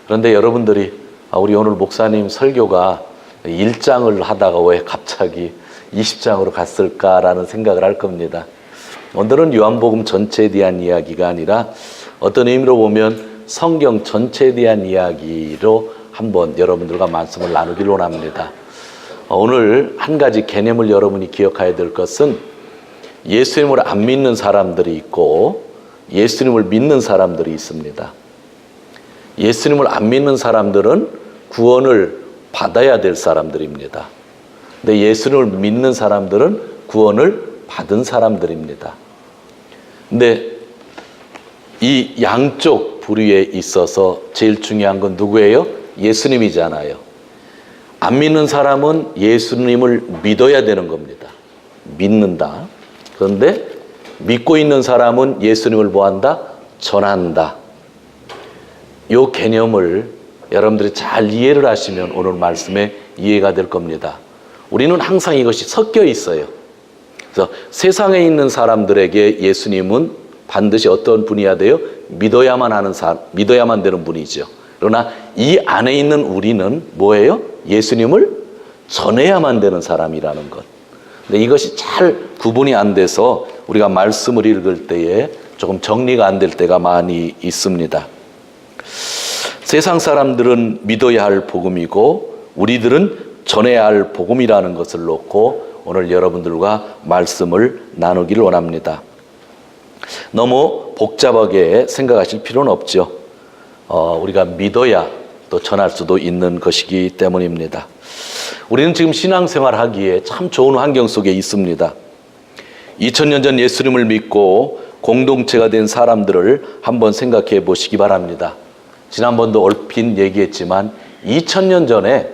그런데 여러분들이 우리 오늘 목사님 설교가 1장을 하다가 왜 갑자기 20장으로 갔을까라는 생각을 할 겁니다. 오늘은 요한복음 전체에 대한 이야기가 아니라 어떤 의미로 보면 성경 전체에 대한 이야기로 한번 여러분들과 말씀을 나누기를 원합니다. 오늘 한 가지 개념을 여러분이 기억해야 될 것은 예수님을 안 믿는 사람들이 있고 예수님을 믿는 사람들이 있습니다. 예수님을 안 믿는 사람들은 구원을 받아야 될 사람들입니다. 근데 예수님을 믿는 사람들은 구원을 받은 사람들입니다. 근데 이 양쪽 부류에 있어서 제일 중요한 건 누구예요? 예수님이잖아요. 안 믿는 사람은 예수님을 믿어야 되는 겁니다. 믿는다. 그런데 믿고 있는 사람은 예수님을 뭐한다? 전한다. 이 개념을 여러분들이 잘 이해를 하시면 오늘 말씀에 이해가 될 겁니다. 우리는 항상 이것이 섞여 있어요. 그래서 세상에 있는 사람들에게 예수님은 반드시 어떤 분이어야 돼요? 믿어야만 되는 분이죠. 그러나 이 안에 있는 우리는 뭐예요? 예수님을 전해야만 되는 사람이라는 것. 근데 이것이 잘 구분이 안 돼서 우리가 말씀을 읽을 때에 조금 정리가 안 될 때가 많이 있습니다. 세상 사람들은 믿어야 할 복음이고 우리들은 전해야 할 복음이라는 것을 놓고 오늘 여러분들과 말씀을 나누기를 원합니다. 너무 복잡하게 생각하실 필요는 없죠. 우리가 믿어야 또 전할 수도 있는 것이기 때문입니다. 우리는 지금 신앙생활 하기에 참 좋은 환경 속에 있습니다. 2000년 전 예수님을 믿고 공동체가 된 사람들을 한번 생각해 보시기 바랍니다. 지난번도 얼핏 얘기했지만 2000년 전에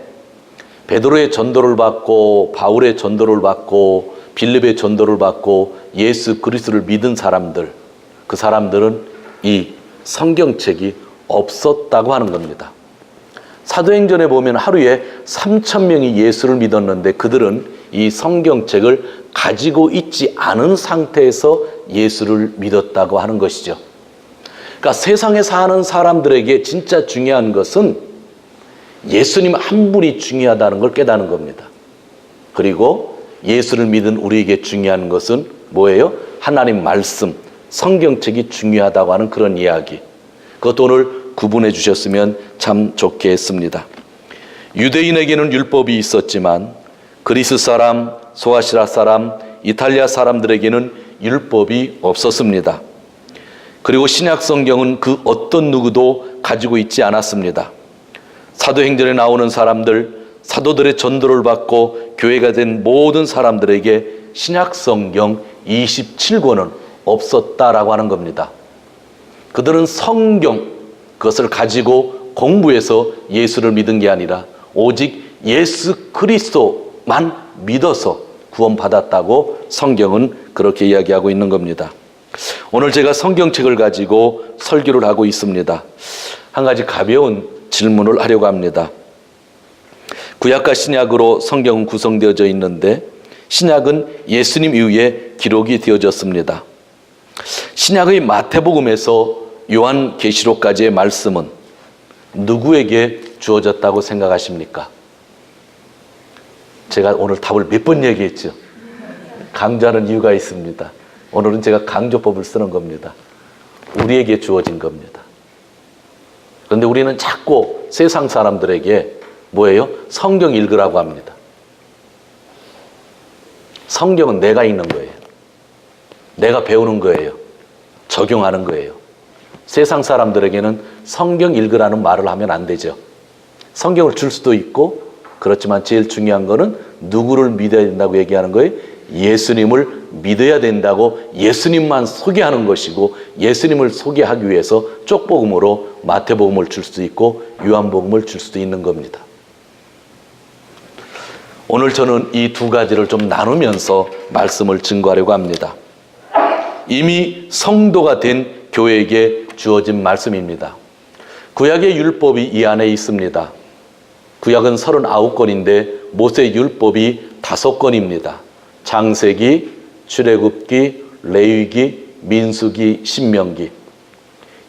베드로의 전도를 받고 바울의 전도를 받고 빌립의 전도를 받고 예수 그리스도를 믿은 사람들, 그 사람들은 이 성경책이 없었다고 하는 겁니다. 사도행전에 보면 하루에 3,000명이 예수를 믿었는데 그들은 이 성경책을 가지고 있지 않은 상태에서 예수를 믿었다고 하는 것이죠. 그러니까 세상에 사는 사람들에게 진짜 중요한 것은 예수님 한 분이 중요하다는 걸 깨닫는 겁니다. 그리고 예수를 믿은 우리에게 중요한 것은 뭐예요? 하나님 말씀, 성경책이 중요하다고 하는 그런 이야기. 그것도 오늘 구분해 주셨으면 참 좋겠습니다. 유대인에게는 율법이 있었지만 그리스 사람, 소아시아 사람, 이탈리아 사람들에게는 율법이 없었습니다. 그리고 신약 성경은 그 어떤 누구도 가지고 있지 않았습니다. 사도행전에 나오는 사람들, 사도들의 전도를 받고 교회가 된 모든 사람들에게 신약 성경 27권은 없었다라고 하는 겁니다. 그들은 성경, 그것을 가지고 공부해서 예수를 믿은 게 아니라 오직 예수 그리스도만 믿어서 구원받았다고 성경은 그렇게 이야기하고 있는 겁니다. 오늘 제가 성경책을 가지고 설교를 하고 있습니다. 한 가지 가벼운 질문을 하려고 합니다. 구약과 신약으로 성경은 구성되어져 있는데 신약은 예수님 이후에 기록이 되어졌습니다. 신약의 마태복음에서 요한계시록까지의 말씀은 누구에게 주어졌다고 생각하십니까? 제가 오늘 답을 몇 번 얘기했죠. 강조하는 이유가 있습니다. 오늘은 제가 강조법을 쓰는 겁니다. 우리에게 주어진 겁니다. 그런데 우리는 자꾸 세상 사람들에게 뭐예요? 성경 읽으라고 합니다. 성경은 내가 읽는 거예요. 내가 배우는 거예요. 적용하는 거예요. 세상 사람들에게는 성경 읽으라는 말을 하면 안 되죠. 성경을 줄 수도 있고 그렇지만 제일 중요한 거는 누구를 믿어야 된다고 얘기하는 거예요? 예수님을 믿어야 된다고 예수님만 소개하는 것이고 예수님을 소개하기 위해서 쪽복음으로 마태복음을 줄 수도 있고 요한복음을 줄 수도 있는 겁니다. 오늘 저는 이 두 가지를 좀 나누면서 말씀을 증거하려고 합니다. 이미 성도가 된 교회에게 주어진 말씀입니다. 구약의 율법이 이 안에 있습니다. 구약은 39권인데 모세 율법이 5권입니다. 창세기, 출애굽기, 레위기, 민수기, 신명기.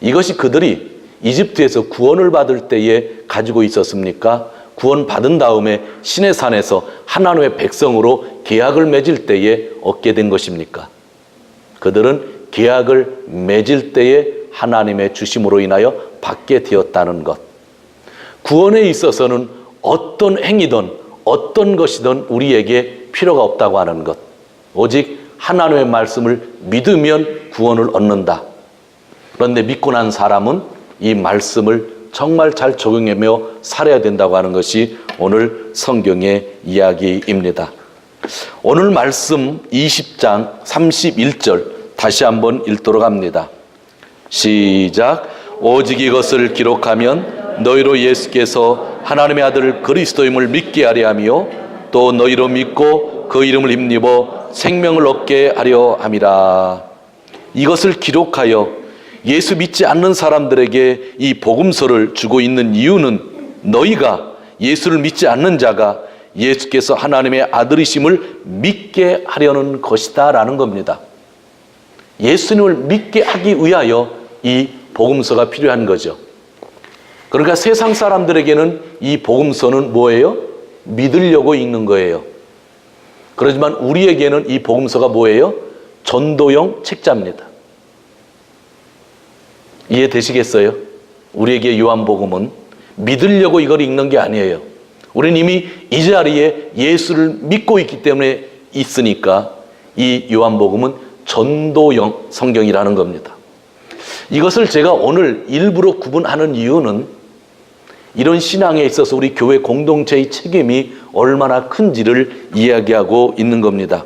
이것이 그들이 이집트에서 구원을 받을 때에 가지고 있었습니까? 구원 받은 다음에 시내산에서 하나님의 백성으로 계약을 맺을 때에 얻게 된 것입니까? 그들은 계약을 맺을 때에 하나님의 주심으로 인하여 받게 되었다는 것. 구원에 있어서는 어떤 행위든 어떤 것이든 우리에게 필요가 없다고 하는 것. 오직 하나님의 말씀을 믿으면 구원을 얻는다. 그런데 믿고 난 사람은 이 말씀을 정말 잘 적용하며 살아야 된다고 하는 것이 오늘 성경의 이야기입니다. 오늘 말씀 20장 31절 다시 한번 읽도록 합니다. 시작. 오직 이것을 기록하면 너희로 예수께서 하나님의 아들 그리스도임을 믿게 하려 하며 또 너희로 믿고 그 이름을 힘입어 생명을 얻게 하려 함이라. 이것을 기록하여 예수 믿지 않는 사람들에게 이 복음서를 주고 있는 이유는 너희가 예수를 믿지 않는 자가 예수께서 하나님의 아들이심을 믿게 하려는 것이다 라는 겁니다. 예수님을 믿게 하기 위하여 이 복음서가 필요한 거죠. 그러니까 세상 사람들에게는 이 복음서는 뭐예요? 믿으려고 읽는 거예요. 그렇지만 우리에게는 이 복음서가 뭐예요? 전도용 책자입니다. 이해되시겠어요? 우리에게 요한복음은 믿으려고 이걸 읽는 게 아니에요. 우리는 이미 이 자리에 예수를 믿고 있기 때문에 있으니까 이 요한복음은 전도용 성경이라는 겁니다. 이것을 제가 오늘 일부러 구분하는 이유는 이런 신앙에 있어서 우리 교회 공동체의 책임이 얼마나 큰지를 이야기하고 있는 겁니다.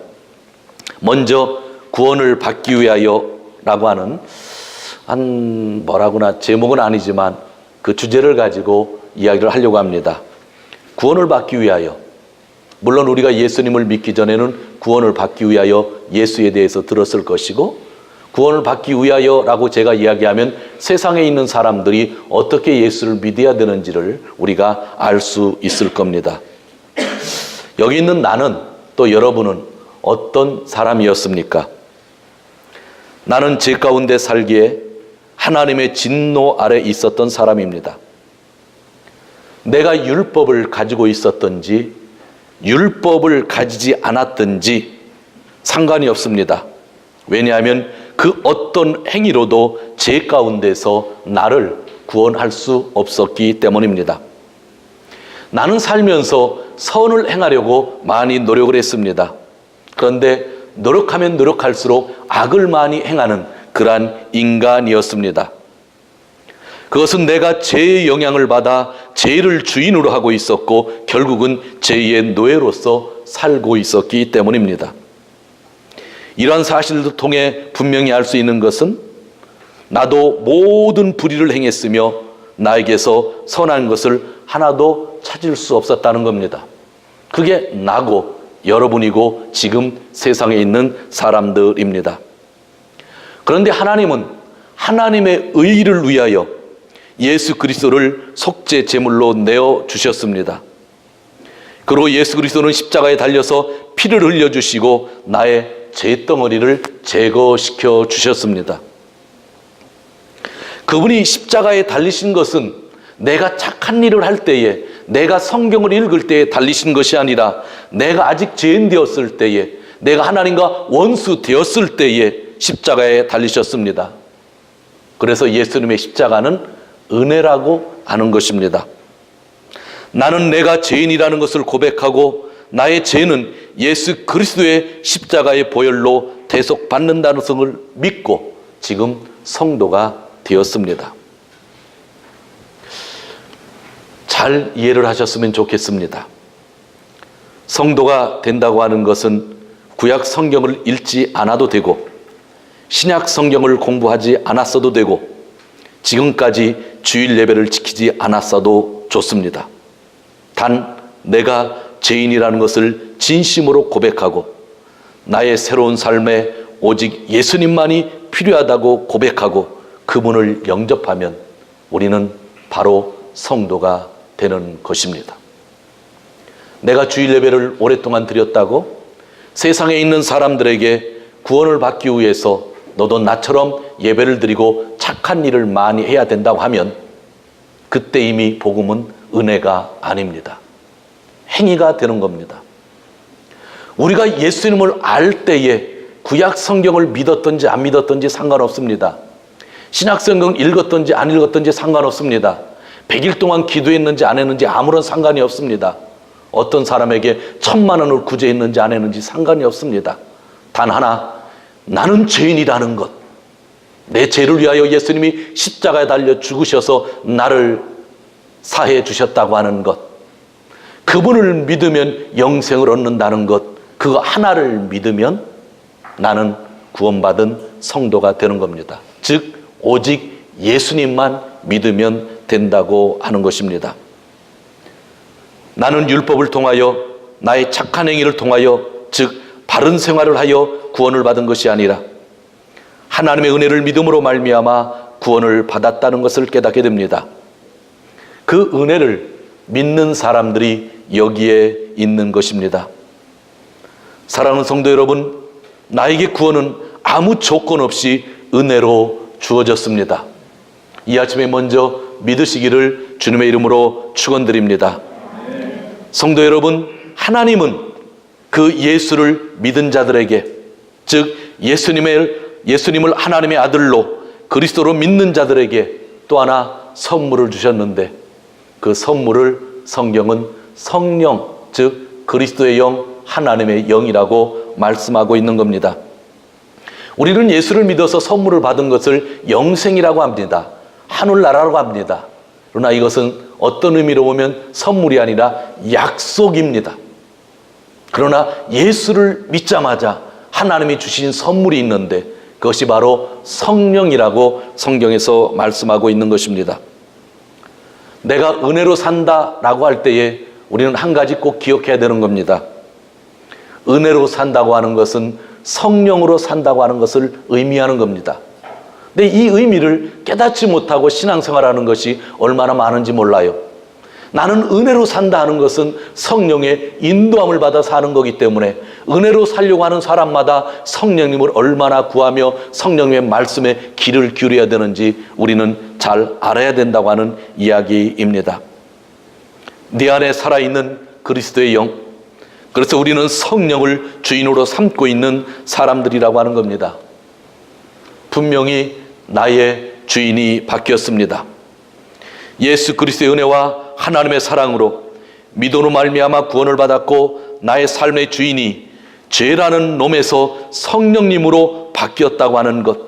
먼저 구원을 받기 위하여라고 하는 제목은 아니지만 그 주제를 가지고 이야기를 하려고 합니다. 구원을 받기 위하여. 물론 우리가 예수님을 믿기 전에는 구원을 받기 위하여 예수에 대해서 들었을 것이고, 구원을 받기 위하여라고 제가 이야기하면 세상에 있는 사람들이 어떻게 예수를 믿어야 되는지를 우리가 알 수 있을 겁니다. 여기 있는 나는, 또 여러분은 어떤 사람이었습니까? 나는 제 가운데 살기에 하나님의 진노 아래 있었던 사람입니다. 내가 율법을 가지고 있었던지 율법을 가지지 않았던지 상관이 없습니다. 왜냐하면 그 어떤 행위로도 제 가운데서 나를 구원할 수 없었기 때문입니다. 나는 살면서 선을 행하려고 많이 노력을 했습니다. 그런데 노력하면 노력할수록 악을 많이 행하는 그러한 인간이었습니다. 그것은 내가 죄의 영향을 받아 죄를 주인으로 하고 있었고 결국은 죄의 노예로서 살고 있었기 때문입니다. 이러한 사실을 통해 분명히 알 수 있는 것은 나도 모든 불의를 행했으며 나에게서 선한 것을 하나도 찾을 수 없었다는 겁니다. 그게 나고 여러분이고 지금 세상에 있는 사람들입니다. 그런데 하나님은 하나님의 의를 위하여 예수 그리스도를 속죄 제물로 내어주셨습니다. 그리고 예수 그리스도는 십자가에 달려서 피를 흘려주시고 나의 죄덩어리를 제거시켜 주셨습니다. 그분이 십자가에 달리신 것은 내가 착한 일을 할 때에, 내가 성경을 읽을 때에 달리신 것이 아니라 내가 아직 죄인 되었을 때에, 내가 하나님과 원수 되었을 때에 십자가에 달리셨습니다. 그래서 예수님의 십자가는 은혜라고 하는 것입니다. 나는 내가 죄인이라는 것을 고백하고 나의 죄는 예수 그리스도의 십자가의 보혈로 대속받는다는 것을 믿고 지금 성도가 되었습니다. 잘 이해를 하셨으면 좋겠습니다. 성도가 된다고 하는 것은 구약 성경을 읽지 않아도 되고 신약 성경을 공부하지 않았어도 되고 지금까지 주일 예배를 지키지 않았어도 좋습니다. 단 내가 죄인이라는 것을 진심으로 고백하고 나의 새로운 삶에 오직 예수님만이 필요하다고 고백하고 그분을 영접하면 우리는 바로 성도가 되는 것입니다. 내가 주일 예배를 오랫동안 드렸다고 세상에 있는 사람들에게 구원을 받기 위해서 너도 나처럼 예배를 드리고 착한 일을 많이 해야 된다고 하면 그때 이미 복음은 은혜가 아닙니다. 행위가 되는 겁니다. 우리가 예수님을 알 때에 구약 성경을 믿었든지 안 믿었든지 상관없습니다. 신약 성경 읽었든지 안 읽었든지 상관없습니다. 100일 동안 기도했는지 안 했는지 아무런 상관이 없습니다. 어떤 사람에게 1000만 원을 구제했는지 안 했는지 상관이 없습니다. 단 하나, 나는 죄인이라는 것, 내 죄를 위하여 예수님이 십자가에 달려 죽으셔서 나를 사해 주셨다고 하는 것, 그분을 믿으면 영생을 얻는다는 것, 그거 하나를 믿으면 나는 구원받은 성도가 되는 겁니다. 즉 오직 예수님만 믿으면 된다고 하는 것입니다. 나는 율법을 통하여, 나의 착한 행위를 통하여, 즉 바른 생활을 하여 구원을 받은 것이 아니라 하나님의 은혜를 믿음으로 말미암아 구원을 받았다는 것을 깨닫게 됩니다. 그 은혜를 믿는 사람들이 여기에 있는 것입니다. 사랑하는 성도 여러분, 나에게 구원은 아무 조건 없이 은혜로 주어졌습니다. 이 아침에 먼저 믿으시기를 주님의 이름으로 축원드립니다. 성도 여러분, 하나님은 그 예수를 믿은 자들에게, 즉 예수님을 하나님의 아들로 그리스도로 믿는 자들에게 또 하나 선물을 주셨는데, 그 선물을 성경은 성령, 즉 그리스도의 영, 하나님의 영이라고 말씀하고 있는 겁니다. 우리는 예수를 믿어서 선물을 받은 것을 영생이라고 합니다. 하늘나라라고 합니다. 그러나 이것은 어떤 의미로 보면 선물이 아니라 약속입니다. 그러나 예수를 믿자마자 하나님이 주신 선물이 있는데 그것이 바로 성령이라고 성경에서 말씀하고 있는 것입니다. 내가 은혜로 산다라고 할 때에 우리는 한 가지 꼭 기억해야 되는 겁니다. 은혜로 산다고 하는 것은 성령으로 산다고 하는 것을 의미하는 겁니다. 근데 이 의미를 깨닫지 못하고 신앙생활하는 것이 얼마나 많은지 몰라요. 나는 은혜로 산다 하는 것은 성령의 인도함을 받아 사는 거기 때문에 은혜로 살려고 하는 사람마다 성령님을 얼마나 구하며 성령님의 말씀에 귀를 기울여야 되는지 우리는 잘 알아야 된다고 하는 이야기입니다. 네 안에 살아있는 그리스도의 영, 그래서 우리는 성령을 주인으로 삼고 있는 사람들이라고 하는 겁니다. 분명히 나의 주인이 바뀌었습니다. 예수 그리스도의 은혜와 하나님의 사랑으로 믿음으로 말미암아 구원을 받았고 나의 삶의 주인이 죄라는 놈에서 성령님으로 바뀌었다고 하는 것,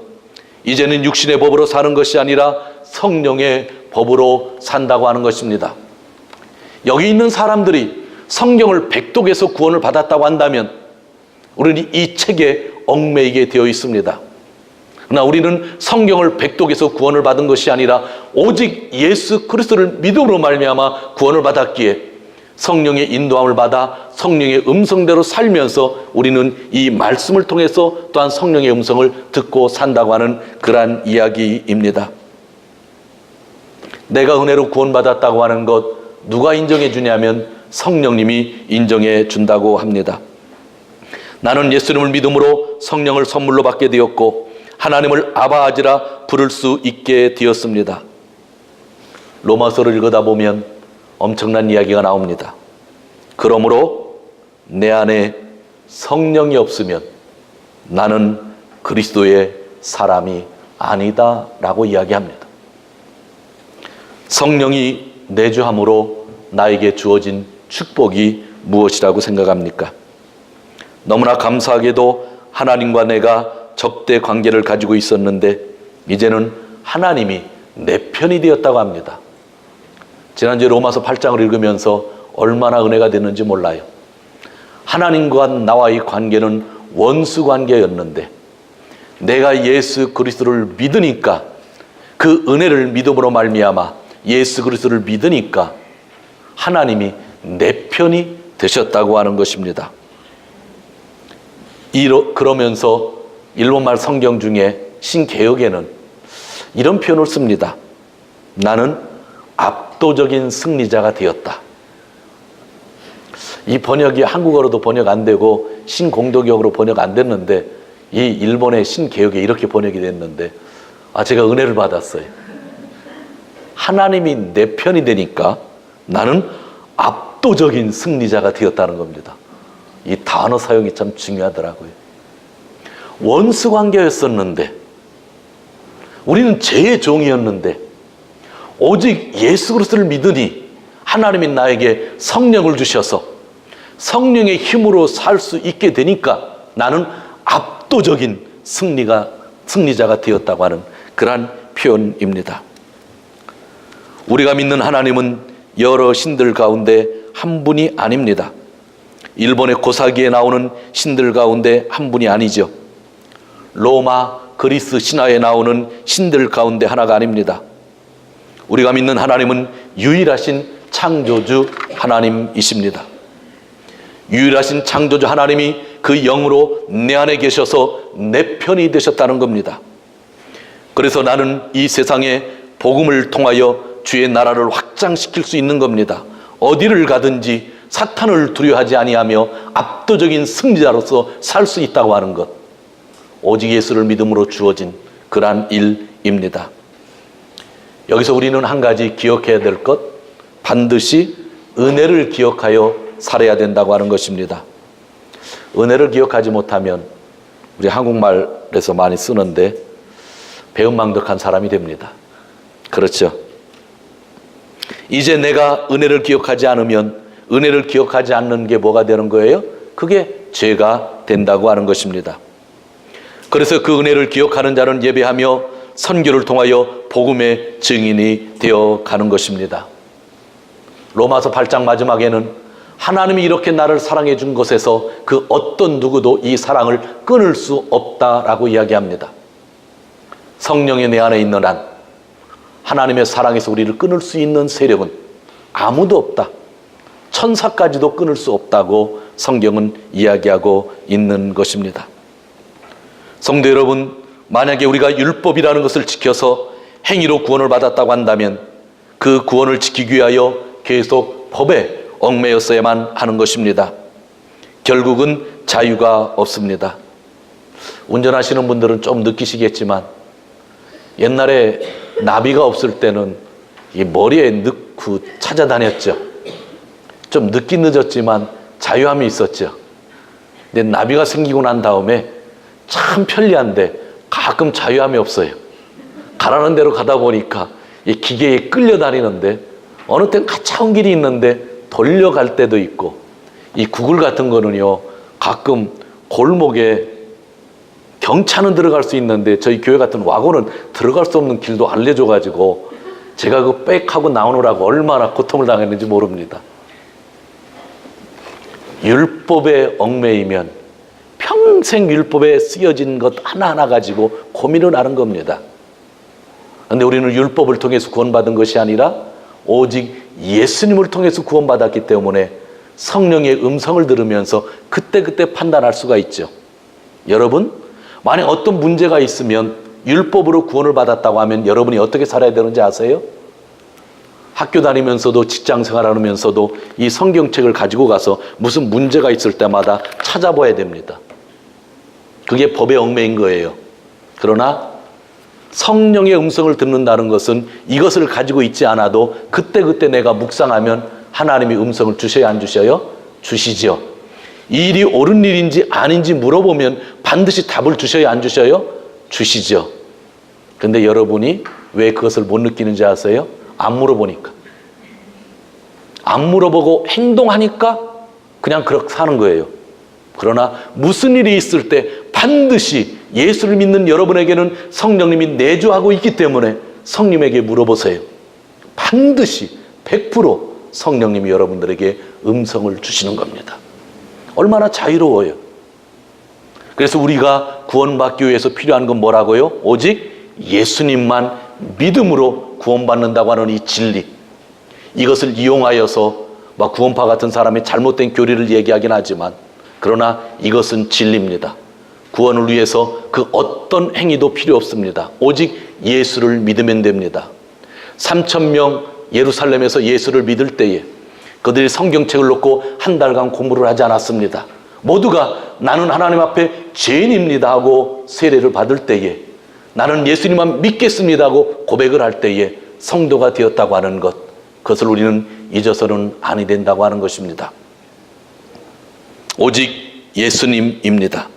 이제는 육신의 법으로 사는 것이 아니라 성령의 법으로 산다고 하는 것입니다. 여기 있는 사람들이 성경을 백독해서 구원을 받았다고 한다면 우리는 이 책에 얽매이게 되어 있습니다. 그러나 우리는 성경을 백독해서 구원을 받은 것이 아니라 오직 예수 그리스도를 믿음으로 말미암아 구원을 받았기에 성령의 인도함을 받아 성령의 음성대로 살면서 우리는 이 말씀을 통해서 또한 성령의 음성을 듣고 산다고 하는 그러한 이야기입니다. 내가 은혜로 구원받았다고 하는 것 누가 인정해 주냐면 성령님이 인정해 준다고 합니다. 나는 예수님을 믿음으로 성령을 선물로 받게 되었고 하나님을 아바 아지라 부를 수 있게 되었습니다. 로마서를 읽다 보면 엄청난 이야기가 나옵니다. 그러므로 내 안에 성령이 없으면 나는 그리스도의 사람이 아니다 라고 이야기합니다. 성령이 내주함으로 나에게 주어진 축복이 무엇이라고 생각합니까? 너무나 감사하게도 하나님과 내가 적대 관계를 가지고 있었는데 이제는 하나님이 내 편이 되었다고 합니다. 지난주에 로마서 8장을 읽으면서 얼마나 은혜가 됐는지 몰라요. 하나님과 나와의 관계는 원수 관계였는데 내가 예수 그리스도를 믿으니까, 그 은혜를 믿음으로 말미암아 예수 그리스도를 믿으니까 하나님이 내 편이 되셨다고 하는 것입니다. 그러면서 일본말 성경 중에 신개역에는 이런 표현을 씁니다. 나는 압도적인 승리자가 되었다. 이 번역이 한국어로도 번역 안 되고 신공도역으로 번역 안 됐는데 이 일본의 신개역에 이렇게 번역이 됐는데 제가 은혜를 받았어요. 하나님이 내 편이 되니까 나는 압도적인 승리자가 되었다는 겁니다. 이 단어 사용이 참 중요하더라고요. 원수 관계였었는데, 우리는 죄의 종이었는데, 오직 예수 그리스도를 믿으니 하나님이 나에게 성령을 주셔서 성령의 힘으로 살 수 있게 되니까 나는 압도적인 승리자가 되었다고 하는 그러한 표현입니다. 우리가 믿는 하나님은 여러 신들 가운데 한 분이 아닙니다. 일본의 고사기에 나오는 신들 가운데 한 분이 아니죠. 로마, 그리스 신화에 나오는 신들 가운데 하나가 아닙니다. 우리가 믿는 하나님은 유일하신 창조주 하나님이십니다. 유일하신 창조주 하나님이 그 영으로 내 안에 계셔서 내 편이 되셨다는 겁니다. 그래서 나는 이 세상에 복음을 통하여 주의 나라를 확장시킬 수 있는 겁니다. 어디를 가든지 사탄을 두려워하지 아니하며 압도적인 승리자로서 살 수 있다고 하는 것, 오직 예수를 믿음으로 주어진 그러한 일입니다. 여기서 우리는 한 가지 기억해야 될 것, 반드시 은혜를 기억하여 살아야 된다고 하는 것입니다. 은혜를 기억하지 못하면 우리 한국말에서 많이 쓰는데 배은망덕한 사람이 됩니다. 그렇죠? 이제 내가 은혜를 기억하지 않으면 은혜를 기억하지 않는 게 뭐가 되는 거예요? 그게 죄가 된다고 하는 것입니다. 그래서 그 은혜를 기억하는 자는 예배하며 선교를 통하여 복음의 증인이 되어 가는 것입니다. 로마서 8장 마지막에는 하나님이 이렇게 나를 사랑해 준 것에서 그 어떤 누구도 이 사랑을 끊을 수 없다라고 이야기합니다. 성령이 내 안에 있는 한 하나님의 사랑에서 우리를 끊을 수 있는 세력은 아무도 없다. 천사까지도 끊을 수 없다고 성경은 이야기하고 있는 것입니다. 성도 여러분, 만약에 우리가 율법이라는 것을 지켜서 행위로 구원을 받았다고 한다면 그 구원을 지키기 위하여 계속 법에 얽매였어야만 하는 것입니다. 결국은 자유가 없습니다. 운전하시는 분들은 좀 느끼시겠지만 옛날에 나비가 없을 때는 이 머리에 넣고 찾아다녔죠. 좀 늦긴 늦었지만 자유함이 있었죠. 근데 나비가 생기고 난 다음에 참 편리한데 가끔 자유함이 없어요. 가라는 대로 가다 보니까 이 기계에 끌려다니는데 어느 땐 가차운 길이 있는데 돌려갈 때도 있고, 이 구글 같은 거는요 가끔 골목에 경차는 들어갈 수 있는데 저희 교회 같은 와고는 들어갈 수 없는 길도 알려줘가지고 제가 그 빽하고 나오느라고 얼마나 고통을 당했는지 모릅니다. 율법에 얽매이면 평생 율법에 쓰여진 것 하나하나 가지고 고민을 하는 겁니다. 그런데 우리는 율법을 통해서 구원받은 것이 아니라 오직 예수님을 통해서 구원받았기 때문에 성령의 음성을 들으면서 그때그때 판단할 수가 있죠. 여러분, 만약 어떤 문제가 있으면 율법으로 구원을 받았다고 하면 여러분이 어떻게 살아야 되는지 아세요? 학교 다니면서도 직장 생활하면서도 이 성경책을 가지고 가서 무슨 문제가 있을 때마다 찾아봐야 됩니다. 그게 법에 얽매인 거예요. 그러나 성령의 음성을 듣는다는 것은 이것을 가지고 있지 않아도 그때그때 내가 묵상하면 하나님이 음성을 주셔야 안 주셔요? 주시죠. 이 일이 옳은 일인지 아닌지 물어보면 반드시 답을 주셔야 안 주셔요? 주시죠. 근데 여러분이 왜 그것을 못 느끼는지 아세요? 안 물어보니까. 안 물어보고 행동하니까 그냥 그렇게 사는 거예요. 그러나 무슨 일이 있을 때 반드시 예수를 믿는 여러분에게는 성령님이 내주하고 있기 때문에 성령님에게 물어보세요. 반드시 100% 성령님이 여러분들에게 음성을 주시는 겁니다. 얼마나 자유로워요. 그래서 우리가 구원받기 위해서 필요한 건 뭐라고요? 오직 예수님만 믿음으로 구원받는다고 하는 이 진리, 이것을 이용하여서 막 구원파 같은 사람의 잘못된 교리를 얘기하긴 하지만 그러나 이것은 진리입니다. 구원을 위해서 그 어떤 행위도 필요 없습니다. 오직 예수를 믿으면 됩니다. 3,000명 예루살렘에서 예수를 믿을 때에 그들이 성경책을 놓고 한 달간 공부를 하지 않았습니다. 모두가 나는 하나님 앞에 죄인입니다 하고 세례를 받을 때에, 나는 예수님만 믿겠습니다 하고 고백을 할 때에 성도가 되었다고 하는 것, 그것을 우리는 잊어서는 아니 된다고 하는 것입니다. 오직 예수님입니다.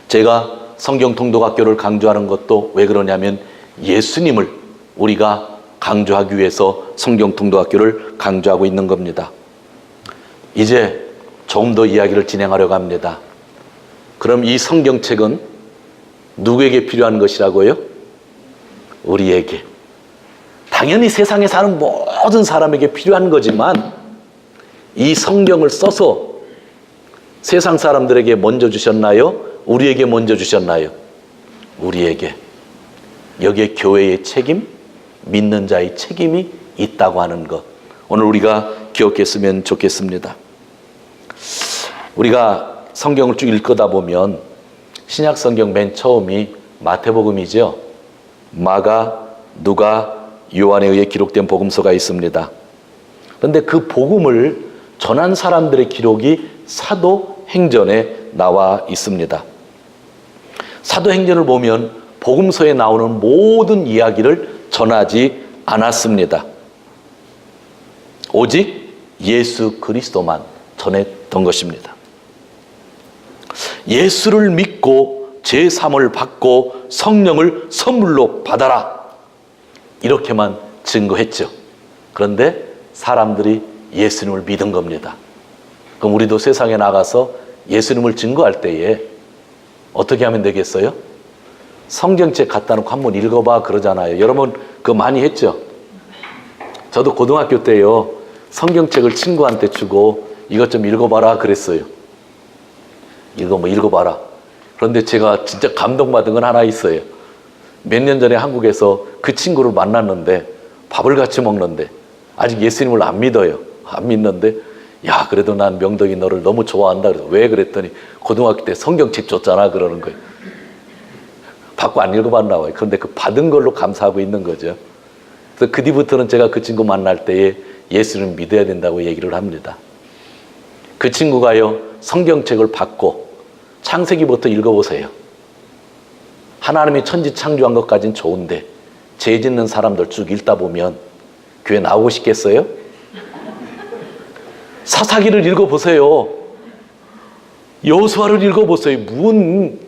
제가 성경통독학교를 강조하는 것도 왜 그러냐면 예수님을 우리가 강조하기 위해서 성경통독학교를 강조하고 있는 겁니다. 이제 조금 더 이야기를 진행하려고 합니다. 그럼 이 성경책은 누구에게 필요한 것이라고요? 우리에게. 당연히 세상에 사는 모든 사람에게 필요한 거지만 이 성경을 써서 세상 사람들에게 먼저 주셨나요? 우리에게 먼저 주셨나요? 우리에게. 여기에 교회의 책임, 믿는 자의 책임이 있다고 하는 것, 오늘 우리가 기억했으면 좋겠습니다. 우리가 성경을 쭉 읽다 보면 신약 성경 맨 처음이 마태복음이죠. 마가, 누가, 요한에 의해 기록된 복음서가 있습니다. 그런데 그 복음을 전한 사람들의 기록이 사도행전에 나와 있습니다. 사도행전을 보면 복음서에 나오는 모든 이야기를 전하지 않았습니다. 오직 예수 그리스도만 전했던 것입니다. 예수를 믿고 제3을 받고 성령을 선물로 받아라, 이렇게만 증거했죠. 그런데 사람들이 예수님을 믿은 겁니다. 그럼 우리도 세상에 나가서 예수님을 증거할 때에 어떻게 하면 되겠어요? 성경책 갖다 놓고 한번 읽어봐 그러잖아요. 여러분 그거 많이 했죠? 저도 고등학교 때요, 성경책을 친구한테 주고 이것 좀 읽어봐라 그랬어요. 이거 뭐 읽어봐라. 그런데 제가 진짜 감동받은 건 하나 있어요. 몇 년 전에 한국에서 그 친구를 만났는데 밥을 같이 먹는데 아직 예수님을 안 믿어요. 안 믿는데 야, 그래도 난 명덕이 너를 너무 좋아한다. 그래서 왜 그랬더니 고등학교 때 성경책 줬잖아 그러는 거예요. 받고 안 읽어봤나 봐요. 그런데 그 받은 걸로 감사하고 있는 거죠. 그래서 그 뒤부터는 제가 그 친구 만날 때에 예수를 믿어야 된다고 얘기를 합니다. 그 친구가요, 성경책을 받고 창세기부터 읽어보세요. 하나님이 천지 창조한 것까지는 좋은데 죄 짓는 사람들 쭉 읽다 보면 교회 나오고 싶겠어요? 사사기를 읽어보세요. 여호수아를 읽어보세요. 무슨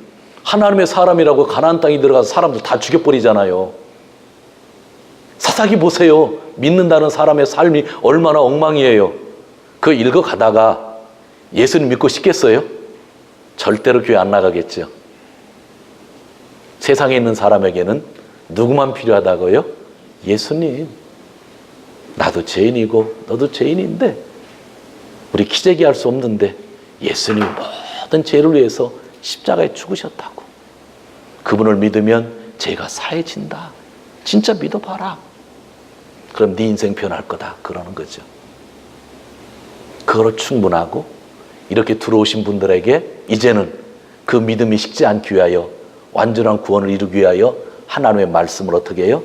하나님의 사람이라고 가나안 땅에 들어가서 사람들 다 죽여버리잖아요. 사사기 보세요. 믿는다는 사람의 삶이 얼마나 엉망이에요. 그거 읽어가다가 예수님 믿고 싶겠어요? 절대로 교회 안 나가겠죠. 세상에 있는 사람에게는 누구만 필요하다고요? 예수님. 나도 죄인이고 너도 죄인인데 우리 기재기할 수 없는데 예수님이 모든 죄를 위해서 십자가에 죽으셨다고. 그분을 믿으면 죄가 사해진다. 진짜 믿어봐라. 그럼 네 인생 변할 거다. 그러는 거죠. 그거로 충분하고 이렇게 들어오신 분들에게 이제는 그 믿음이 식지 않기 위하여 완전한 구원을 이루기 위하여 하나님의 말씀을 어떻게 해요?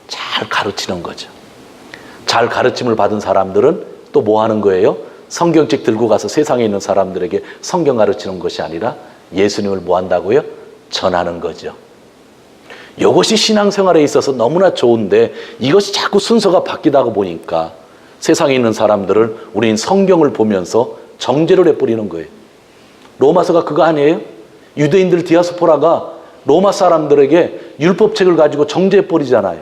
잘 가르치는 거죠. 잘 가르침을 받은 사람들은 또 뭐 하는 거예요? 성경책 들고 가서 세상에 있는 사람들에게 성경 가르치는 것이 아니라 예수님을 뭐 한다고요? 전하는 거죠. 이것이 신앙생활에 있어서 너무나 좋은데 이것이 자꾸 순서가 바뀌다 보니까 세상에 있는 사람들은 우리는 성경을 보면서 정죄를 해버리는 거예요. 로마서가 그거 아니에요? 유대인들 디아스포라가 로마 사람들에게 율법책을 가지고 정죄해버리잖아요.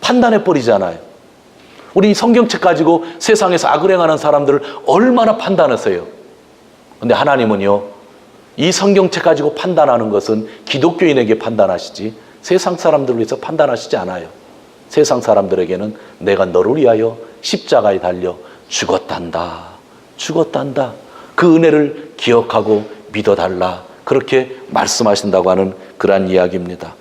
판단해버리잖아요. 우리 성경책 가지고 세상에서 악을 행하는 사람들을 얼마나 판단하세요. 근데 하나님은요, 이 성경책 가지고 판단하는 것은 기독교인에게 판단하시지 세상 사람들을 위해서 판단하시지 않아요. 세상 사람들에게는 내가 너를 위하여 십자가에 달려 죽었단다. 죽었단다. 그 은혜를 기억하고 믿어달라. 그렇게 말씀하신다고 하는 그러한 이야기입니다.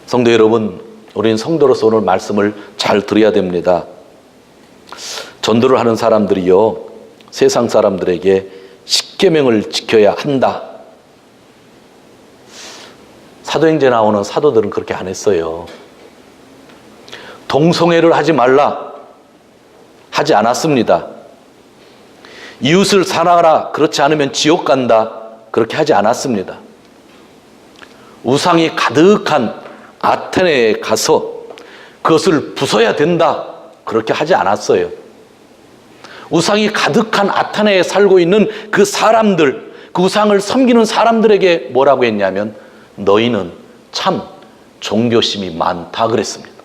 성도 여러분, 우리는 성도로서 오늘 말씀을 잘 들어야 됩니다. 전도를 하는 사람들이요, 세상 사람들에게 십계명을 지켜야 한다. 사도행전에 나오는 사도들은 그렇게 안 했어요. 동성애를 하지 말라 하지 않았습니다. 이웃을 사랑하라, 그렇지 않으면 지옥 간다, 그렇게 하지 않았습니다. 우상이 가득한 아테네에 가서 그것을 부숴야 된다, 그렇게 하지 않았어요. 우상이 가득한 아테네에 살고 있는 그 사람들, 그 우상을 섬기는 사람들에게 뭐라고 했냐면 너희는 참 종교심이 많다 그랬습니다.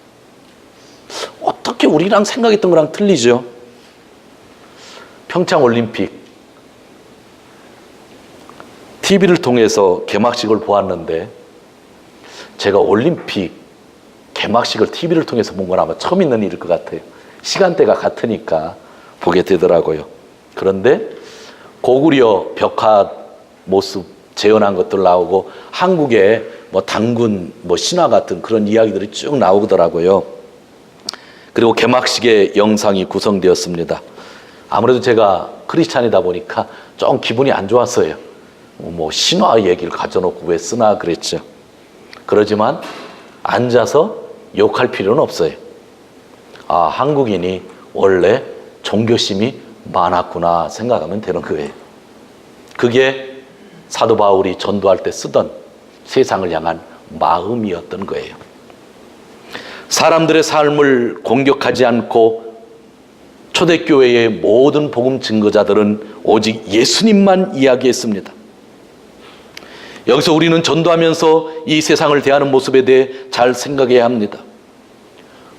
어떻게 우리랑 생각했던 거랑 틀리죠? 평창올림픽 TV를 통해서 개막식을 보았는데, 제가 올림픽 개막식을 TV를 통해서 본 건 아마 처음 있는 일일 것 같아요. 시간대가 같으니까 보게 되더라고요. 그런데 고구려 벽화 모습 재현한 것들 나오고 한국의 뭐 당군, 뭐 신화 같은 그런 이야기들이 쭉 나오더라고요. 그리고 개막식의 영상이 구성되었습니다. 아무래도 제가 크리스찬이다 보니까 좀 기분이 안 좋았어요. 뭐 신화 얘기를 가져놓고 왜 쓰나 그랬죠. 그러지만 앉아서 욕할 필요는 없어요. 아, 한국인이 원래 종교심이 많았구나 생각하면 되는 거예요. 그게 사도 바울이 전도할 때 쓰던 세상을 향한 마음이었던 거예요. 사람들의 삶을 공격하지 않고 초대교회의 모든 복음 증거자들은 오직 예수님만 이야기했습니다. 여기서 우리는 전도하면서 이 세상을 대하는 모습에 대해 잘 생각해야 합니다.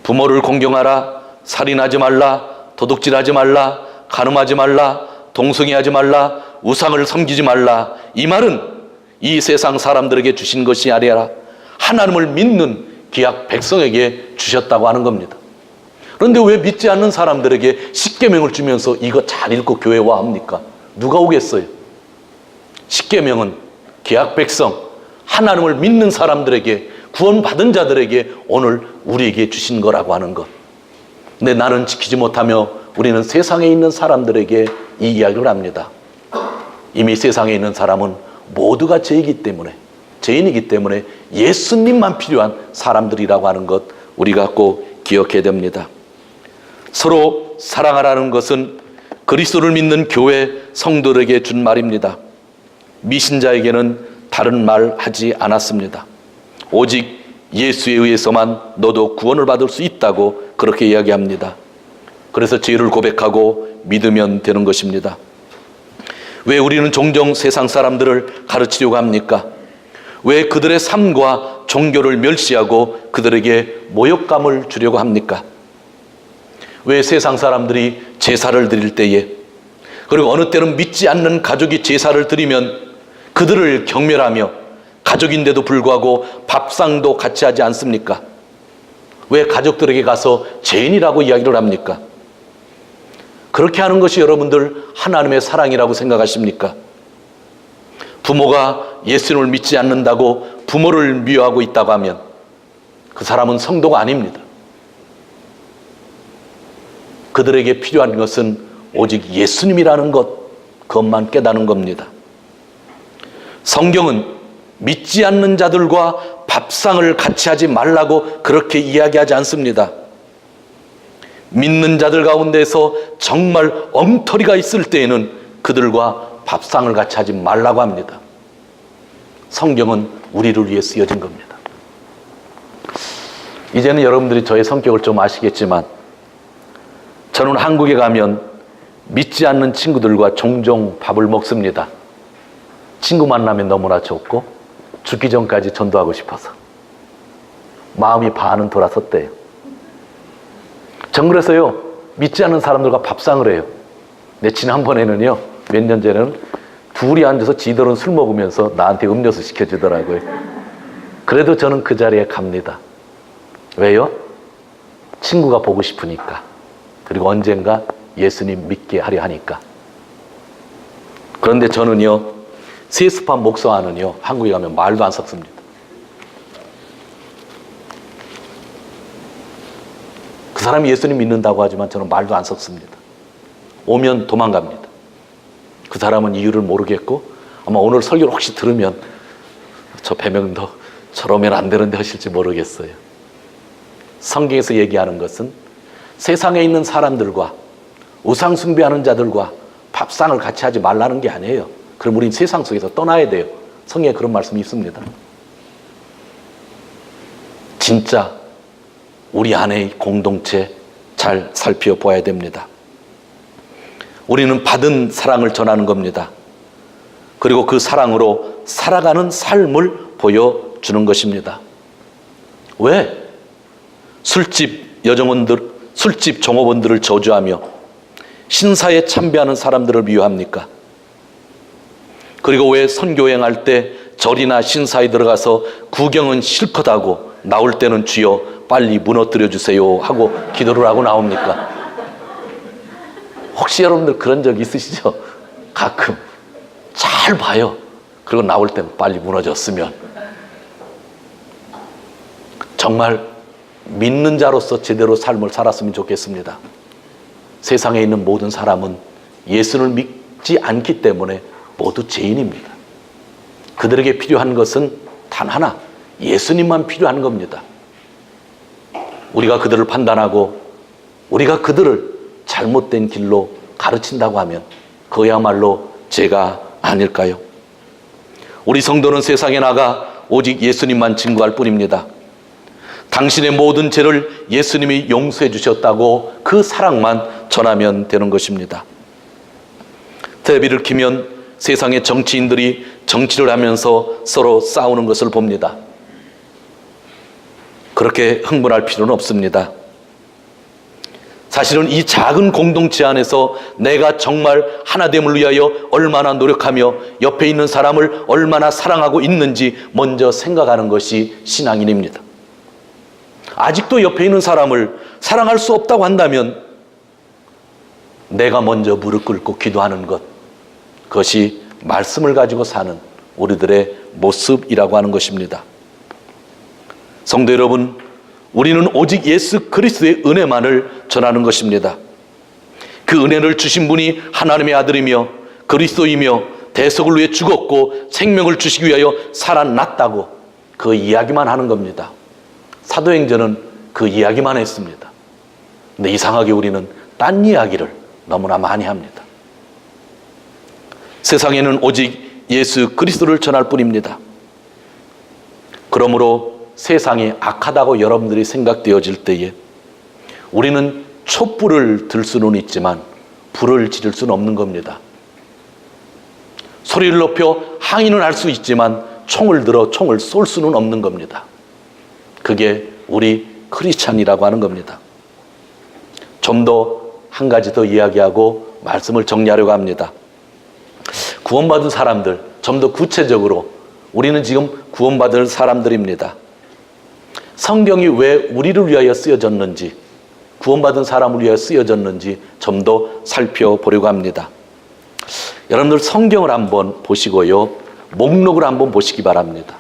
부모를 공경하라, 살인하지 말라, 도둑질하지 말라, 간음하지 말라, 동성애하지 말라, 우상을 섬기지 말라. 이 말은 이 세상 사람들에게 주신 것이 아니라 하나님을 믿는 귀한 백성에게 주셨다고 하는 겁니다. 그런데 왜 믿지 않는 사람들에게 십계명을 주면서 이거 잘 읽고 교회 와 합니까? 누가 오겠어요? 십계명은 귀한 백성, 하나님을 믿는 사람들에게, 구원받은 자들에게 오늘 우리에게 주신 거라고 하는 것. 근데 나는 지키지 못하며 우리는 세상에 있는 사람들에게 이 이야기를 합니다. 이미 세상에 있는 사람은 모두가 죄이기 때문에, 죄인이기 때문에 예수님만 필요한 사람들이라고 하는 것 우리가 꼭 기억해야 됩니다. 서로 사랑하라는 것은 그리스도를 믿는 교회 성도들에게 준 말입니다. 미신자에게는 다른 말 하지 않았습니다. 오직 예수에 의해서만 너도 구원을 받을 수 있다고 그렇게 이야기합니다. 그래서 죄를 고백하고 믿으면 되는 것입니다. 왜 우리는 종종 세상 사람들을 가르치려고 합니까? 왜 그들의 삶과 종교를 멸시하고 그들에게 모욕감을 주려고 합니까? 왜 세상 사람들이 제사를 드릴 때에, 그리고 어느 때는 믿지 않는 가족이 제사를 드리면 그들을 경멸하며 가족인데도 불구하고 밥상도 같이 하지 않습니까? 왜 가족들에게 가서 죄인이라고 이야기를 합니까? 그렇게 하는 것이 여러분들 하나님의 사랑이라고 생각하십니까? 부모가 예수님을 믿지 않는다고 부모를 미워하고 있다고 하면 그 사람은 성도가 아닙니다. 그들에게 필요한 것은 오직 예수님이라는 그것만 깨닫는 겁니다. 성경은 믿지 않는 자들과 밥상을 같이 하지 말라고 그렇게 이야기하지 않습니다. 믿는 자들 가운데서 정말 엉터리가 있을 때에는 그들과 밥상을 같이 하지 말라고 합니다. 성경은 우리를 위해 쓰여진 겁니다. 이제는 여러분들이 저의 성격을 좀 아시겠지만 저는 한국에 가면 믿지 않는 친구들과 종종 밥을 먹습니다. 친구 만나면 너무나 좋고 죽기 전까지 전도하고 싶어서 마음이 반은 돌아섰대요. 전 그래서요, 믿지 않는 사람들과 밥상을 해요. 근데 지난번에는요, 몇 년 전에는 둘이 앉아서 지들은 술 먹으면서 나한테 음료수 시켜주더라고요. 그래도 저는 그 자리에 갑니다. 왜요? 친구가 보고 싶으니까. 그리고 언젠가 예수님 믿게 하려 하니까. 그런데 저는요, 세스판 목사와는요, 한국에 가면 말도 안 섞습니다. 그 사람이 예수님 믿는다고 하지만 저는 말도 안 섞습니다. 오면 도망갑니다. 그 사람은 이유를 모르겠고 아마 오늘 설교를 혹시 들으면 저 배명도 저러면 안 되는데 하실지 모르겠어요. 성경에서 얘기하는 것은 세상에 있는 사람들과 우상 숭배하는 자들과 밥상을 같이 하지 말라는 게 아니에요. 그럼 우린 세상 속에서 떠나야 돼요. 성경에 그런 말씀이 있습니다. 진짜 우리 안의 공동체 잘 살펴봐야 됩니다. 우리는 받은 사랑을 전하는 겁니다. 그리고 그 사랑으로 살아가는 삶을 보여주는 것입니다. 왜? 술집 여정원들, 술집 종업원들을 저주하며 신사에 참배하는 사람들을 미워합니까? 그리고 왜 선교여행할 때 절이나 신사에 들어가서 구경은 실컷 하고 나올 때는 주여 빨리 무너뜨려 주세요 하고 기도를 하고 나옵니까? 혹시 여러분들 그런 적 있으시죠? 가끔 잘 봐요. 그리고 나올 때는 빨리 무너졌으면. 정말 믿는 자로서 제대로 삶을 살았으면 좋겠습니다. 세상에 있는 모든 사람은 예수를 믿지 않기 때문에 모두 죄인입니다. 그들에게 필요한 것은 단 하나, 예수님만 필요한 겁니다. 우리가 그들을 판단하고 우리가 그들을 잘못된 길로 가르친다고 하면 그야말로 죄가 아닐까요? 우리 성도는 세상에 나가 오직 예수님만 증거할 뿐입니다. 당신의 모든 죄를 예수님이 용서해 주셨다고 그 사랑만 전하면 되는 것입니다. TV를 켜면 세상의 정치인들이 정치를 하면서 서로 싸우는 것을 봅니다. 그렇게 흥분할 필요는 없습니다. 사실은 이 작은 공동체 안에서 내가 정말 하나됨을 위하여 얼마나 노력하며 옆에 있는 사람을 얼마나 사랑하고 있는지 먼저 생각하는 것이 신앙인입니다. 아직도 옆에 있는 사람을 사랑할 수 없다고 한다면 내가 먼저 무릎 꿇고 기도하는 것, 그것이 말씀을 가지고 사는 우리들의 모습이라고 하는 것입니다. 성도 여러분, 우리는 오직 예수 그리스도의 은혜만을 전하는 것입니다. 그 은혜를 주신 분이 하나님의 아들이며 그리스도이며 대속을 위해 죽었고 생명을 주시기 위하여 살아났다고 그 이야기만 하는 겁니다. 사도행전은 그 이야기만 했습니다. 근데 이상하게 우리는 딴 이야기를 너무나 많이 합니다. 세상에는 오직 예수 그리스도를 전할 뿐입니다. 그러므로 세상이 악하다고 여러분들이 생각되어질 때에 우리는 촛불을 들 수는 있지만 불을 지를 수는 없는 겁니다. 소리를 높여 항의는 할 수 있지만 총을 들어 총을 쏠 수는 없는 겁니다. 그게 우리 크리스찬이라고 하는 겁니다. 좀 더 한 가지 더 이야기하고 말씀을 정리하려고 합니다. 구원받은 사람들, 좀 더 구체적으로 우리는 지금 구원받을 사람들입니다. 성경이 왜 우리를 위하여 쓰여졌는지, 구원받은 사람을 위하여 쓰여졌는지 좀 더 살펴보려고 합니다. 여러분들 성경을 한번 보시고요, 목록을 한번 보시기 바랍니다.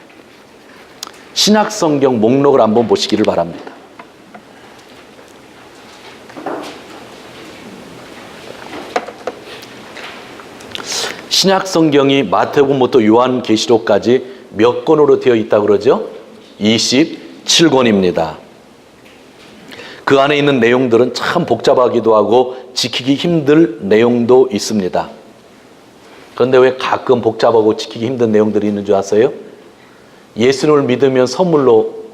신약성경 목록을 한번 보시기를 바랍니다. 신약성경이 마태복음부터 요한계시록까지 몇 권으로 되어 있다고 그러죠? 27권입니다. 그 안에 있는 내용들은 참 복잡하기도 하고 지키기 힘들 내용도 있습니다. 그런데 왜 가끔 복잡하고 지키기 힘든 내용들이 있는 줄 아세요? 예수님을 믿으면 선물로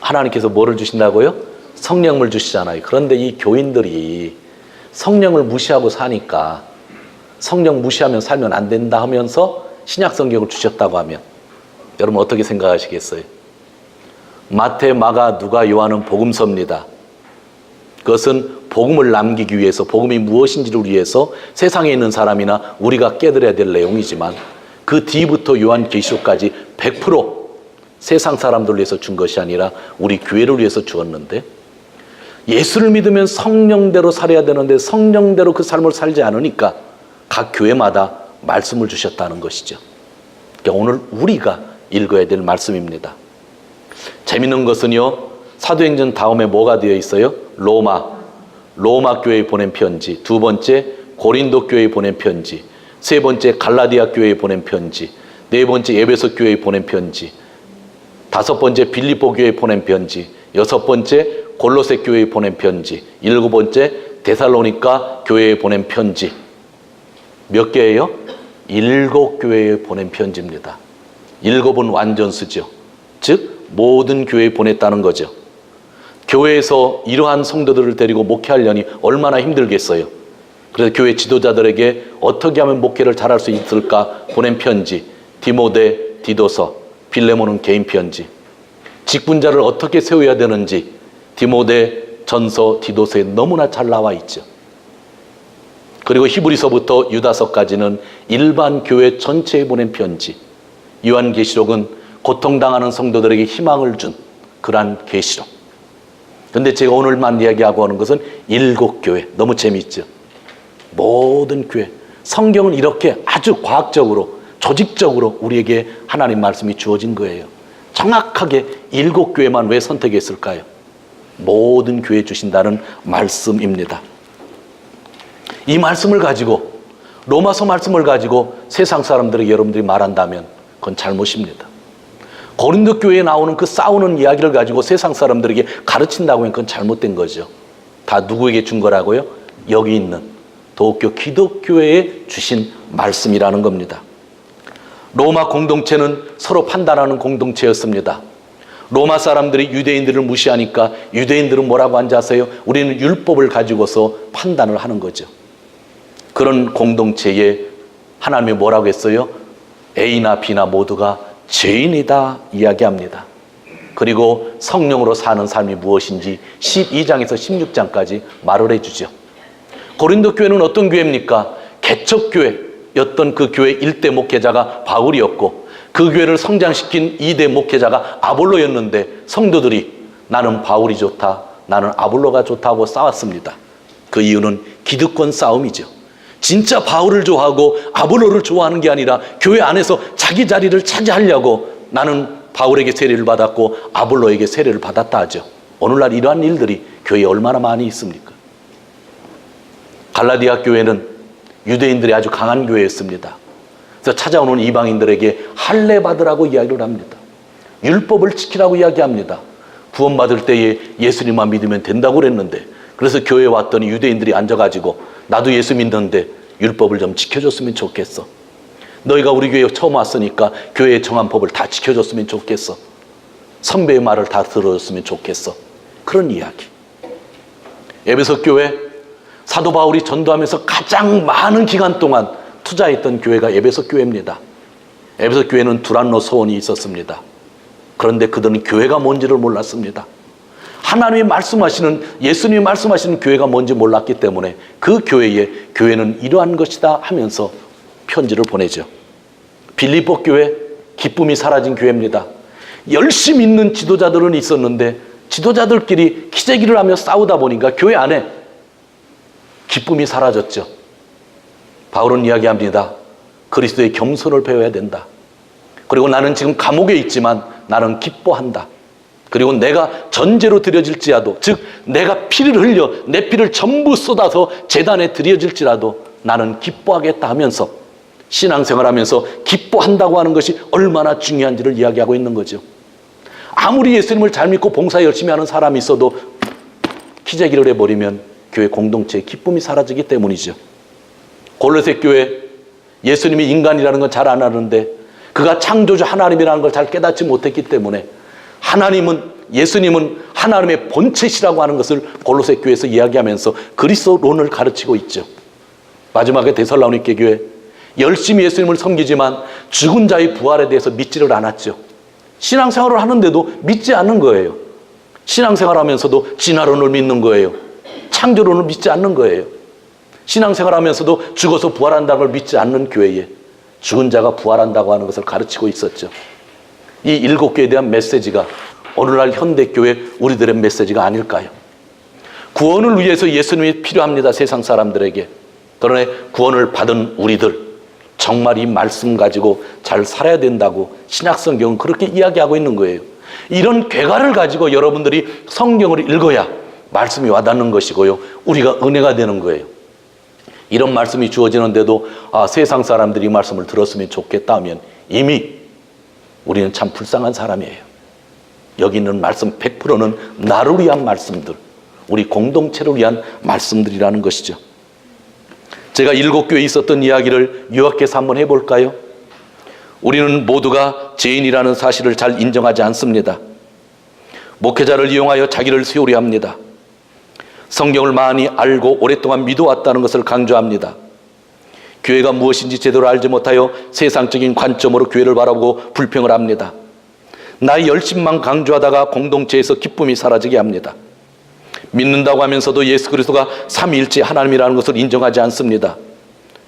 하나님께서 뭐를 주신다고요? 성령을 주시잖아요. 그런데 이 교인들이 성령을 무시하고 사니까 성령 무시하면 살면 안 된다 하면서 신약성경을 주셨다고 하면 여러분 어떻게 생각하시겠어요? 마태, 마가, 누가, 요한은 복음서입니다. 그것은 복음을 남기기 위해서, 복음이 무엇인지를 위해서 세상에 있는 사람이나 우리가 깨달아야 될 내용이지만 그 뒤부터 요한계시록까지 100% 세상 사람들을 위해서 준 것이 아니라 우리 교회를 위해서 주었는데, 예수를 믿으면 성령대로 살아야 되는데 성령대로 그 삶을 살지 않으니까 각 교회마다 말씀을 주셨다는 것이죠. 그러니까 오늘 우리가 읽어야 될 말씀입니다. 재밌는 것은요, 사도행전 다음에 뭐가 되어 있어요? 로마 교회에 보낸 편지, 두 번째 고린도 교회에 보낸 편지, 세 번째 갈라디아 교회에 보낸 편지, 네 번째 에베소 교회에 보낸 편지, 다섯 번째 빌립보 교회에 보낸 편지, 여섯 번째 골로새 교회에 보낸 편지, 일곱 번째 데살로니가 교회에 보낸 편지. 몇 개예요? 7교회에 보낸 편지입니다. 7은 완전수죠. 즉 모든 교회에 보냈다는 거죠. 교회에서 이러한 성도들을 데리고 목회하려니 얼마나 힘들겠어요. 그래서 교회 지도자들에게 어떻게 하면 목회를 잘할 수 있을까 보낸 편지, 디모데, 디도서, 빌레몬은 개인 편지, 직분자를 어떻게 세워야 되는지 디모데, 전서, 디도서에 너무나 잘 나와 있죠. 그리고 히브리서부터 유다서까지는 일반 교회 전체에 보낸 편지, 요한계시록은 고통당하는 성도들에게 희망을 준 그러한 계시록. 그런데 제가 오늘만 이야기하고 하는 것은 7교회. 너무 재미있죠. 모든 교회. 성경은 이렇게 아주 과학적으로, 조직적으로 우리에게 하나님 말씀이 주어진 거예요. 정확하게 7교회만 왜 선택했을까요? 모든 교회 주신다는 말씀입니다. 이 말씀을 가지고, 로마서 말씀을 가지고 세상 사람들에게 여러분들이 말한다면 그건 잘못입니다. 고린도 교회에 나오는 그 싸우는 이야기를 가지고 세상 사람들에게 가르친다고 하면 그건 잘못된 거죠. 다 누구에게 준 거라고요? 여기 있는 도쿄 기독교회에 주신 말씀이라는 겁니다. 로마 공동체는 서로 판단하는 공동체였습니다. 로마 사람들이 유대인들을 무시하니까 유대인들은 뭐라고 앉아서요? 우리는 율법을 가지고서 판단을 하는 거죠. 그런 공동체에 하나님이 뭐라고 했어요? A나 B나 모두가 죄인이다 이야기합니다. 그리고 성령으로 사는 삶이 무엇인지 12장에서 16장까지 말을 해주죠. 고린도 교회는 어떤 교회입니까? 개척교회였던 그 교회 1대 목회자가 바울이었고 그 교회를 성장시킨 2대 목회자가 아볼로였는데 성도들이 나는 바울이 좋다, 나는 아볼로가 좋다고 싸웠습니다. 그 이유는 기득권 싸움이죠. 진짜 바울을 좋아하고 아볼로를 좋아하는 게 아니라 교회 안에서 자기 자리를 차지하려고 나는 바울에게 세례를 받았고 아볼로에게 세례를 받았다 하죠. 오늘날 이러한 일들이 교회에 얼마나 많이 있습니까? 갈라디아 교회는 유대인들이 아주 강한 교회였습니다. 그래서 찾아오는 이방인들에게 할례 받으라고 이야기를 합니다. 율법을 지키라고 이야기합니다. 구원받을 때에 예수님만 믿으면 된다고 그랬는데 그래서 교회에 왔더니 유대인들이 앉아가지고 나도 예수 믿는데 율법을 좀 지켜줬으면 좋겠어. 너희가 우리 교회에 처음 왔으니까 교회의 정한 법을 다 지켜줬으면 좋겠어. 선배의 말을 다 들어줬으면 좋겠어. 그런 이야기. 에베소 교회, 사도 바울이 전도하면서 가장 많은 기간 동안 투자했던 교회가 에베소 교회입니다. 에베소 교회는 두란노 소원이 있었습니다. 그런데 그들은 교회가 뭔지를 몰랐습니다. 하나님이 말씀하시는, 예수님이 말씀하시는 교회가 뭔지 몰랐기 때문에 그 교회에 교회는 이러한 것이다 하면서 편지를 보내죠. 빌립보 교회, 기쁨이 사라진 교회입니다. 열심히 있는 지도자들은 있었는데 지도자들끼리 기재기를 하며 싸우다 보니까 교회 안에 기쁨이 사라졌죠. 바울은 이야기합니다. 그리스도의 겸손을 배워야 된다. 그리고 나는 지금 감옥에 있지만 나는 기뻐한다. 그리고 내가 전제로 드려질지라도, 즉 내가 피를 흘려 내 피를 전부 쏟아서 제단에 드려질지라도 나는 기뻐하겠다 하면서 신앙생활하면서 기뻐한다고 하는 것이 얼마나 중요한지를 이야기하고 있는 거죠. 아무리 예수님을 잘 믿고 봉사 열심히 하는 사람이 있어도 기재기를 해버리면 교회 공동체의 기쁨이 사라지기 때문이죠. 골로새 교회, 예수님이 인간이라는 건 잘 안 아는데 그가 창조주 하나님이라는 걸 잘 깨닫지 못했기 때문에 예수님은 하나님의 본체시라고 하는 것을 골로새 교회에서 이야기하면서 그리스도론을 가르치고 있죠. 마지막에 데살로니게 교회, 열심히 예수님을 섬기지만 죽은 자의 부활에 대해서 믿지를 않았죠. 신앙생활을 하는데도 믿지 않는 거예요. 신앙생활하면서도 진화론을 믿는 거예요. 창조론을 믿지 않는 거예요. 신앙생활하면서도 죽어서 부활한다는 걸 믿지 않는 교회에 죽은 자가 부활한다고 하는 것을 가르치고 있었죠. 이 7교회에 대한 메시지가 오늘날 현대교회 우리들의 메시지가 아닐까요? 구원을 위해서 예수님이 필요합니다. 세상 사람들에게. 그러나 구원을 받은 우리들 정말 이 말씀 가지고 잘 살아야 된다고 신약성경은 그렇게 이야기하고 있는 거예요. 이런 괴가를 가지고 여러분들이 성경을 읽어야 말씀이 와닿는 것이고요. 우리가 은혜가 되는 거예요. 이런 말씀이 주어지는데도 세상 사람들이 이 말씀을 들었으면 좋겠다 하면 이미 우리는 참 불쌍한 사람이에요. 여기 있는 말씀 100%는 나를 위한 말씀들, 우리 공동체를 위한 말씀들이라는 것이죠. 제가 7교회에 있었던 이야기를 요약해서 한번 해볼까요? 우리는 모두가 죄인이라는 사실을 잘 인정하지 않습니다. 목회자를 이용하여 자기를 세우려 합니다. 성경을 많이 알고 오랫동안 믿어왔다는 것을 강조합니다. 교회가 무엇인지 제대로 알지 못하여 세상적인 관점으로 교회를 바라보고 불평을 합니다. 나의 열심만 강조하다가 공동체에서 기쁨이 사라지게 합니다. 믿는다고 하면서도 예수 그리스도가 삼위일체 하나님이라는 것을 인정하지 않습니다.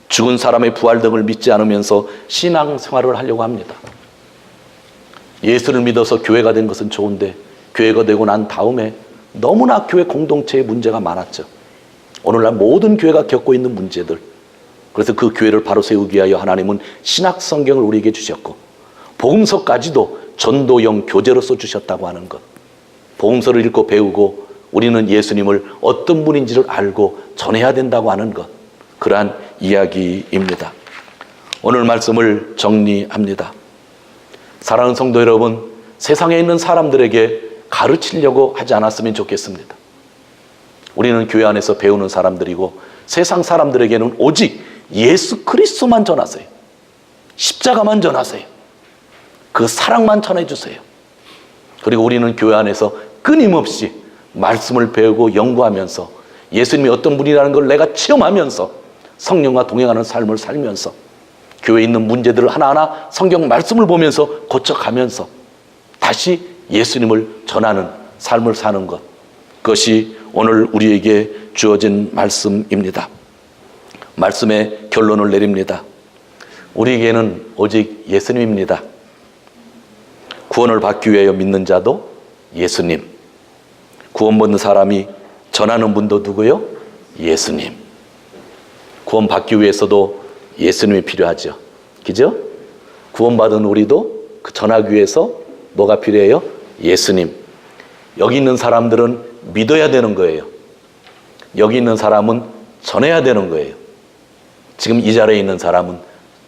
죽은 사람의 부활 등을 믿지 않으면서 신앙생활을 하려고 합니다. 예수를 믿어서 교회가 된 것은 좋은데 교회가 되고 난 다음에 너무나 교회 공동체에 문제가 많았죠. 오늘날 모든 교회가 겪고 있는 문제들, 그래서 그 교회를 바로 세우기 위하여 하나님은 신약 성경을 우리에게 주셨고 복음서까지도 전도형 교재로서 주셨다고 하는 것. 복음서를 읽고 배우고 우리는 예수님을 어떤 분인지를 알고 전해야 된다고 하는 것. 그러한 이야기입니다. 오늘 말씀을 정리합니다. 사랑하는 성도 여러분, 세상에 있는 사람들에게 가르치려고 하지 않았으면 좋겠습니다. 우리는 교회 안에서 배우는 사람들이고 세상 사람들에게는 오직 예수 그리스도만 전하세요. 십자가만 전하세요. 그 사랑만 전해주세요. 그리고 우리는 교회 안에서 끊임없이 말씀을 배우고 연구하면서 예수님이 어떤 분이라는 걸 내가 체험하면서 성령과 동행하는 삶을 살면서 교회에 있는 문제들을 하나하나 성경 말씀을 보면서 고쳐가면서 다시 예수님을 전하는 삶을 사는 것, 그것이 오늘 우리에게 주어진 말씀입니다. 말씀의 결론을 내립니다. 우리에게는 오직 예수님입니다. 구원을 받기 위하여 믿는 자도 예수님, 구원받는 사람이 전하는 분도 누구요? 예수님. 구원받기 위해서도 예수님이 필요하죠. 그죠? 구원받은 우리도 그 전하기 위해서 뭐가 필요해요? 예수님. 여기 있는 사람들은 믿어야 되는 거예요. 여기 있는 사람은 전해야 되는 거예요. 지금 이 자리에 있는 사람은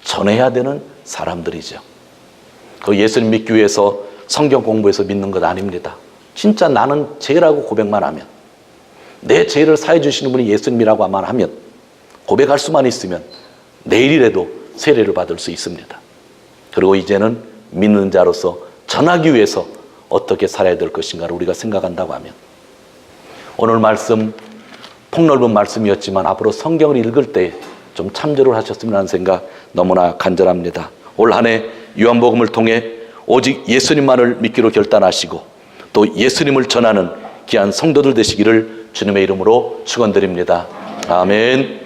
전해야 되는 사람들이죠. 그 예수님 믿기 위해서 성경 공부해서 믿는 것 아닙니다. 진짜 나는 죄라고 고백만 하면, 내 죄를 사해 주시는 분이 예수님이라고만 하면, 고백할 수만 있으면 내일이라도 세례를 받을 수 있습니다. 그리고 이제는 믿는 자로서 전하기 위해서 어떻게 살아야 될 것인가를 우리가 생각한다고 하면, 오늘 말씀 폭넓은 말씀이었지만 앞으로 성경을 읽을 때 좀 참조를 하셨으면 하는 생각 너무나 간절합니다. 올 한 해 요한복음을 통해 오직 예수님만을 믿기로 결단하시고 또 예수님을 전하는 귀한 성도들 되시기를 주님의 이름으로 축원드립니다. 아멘.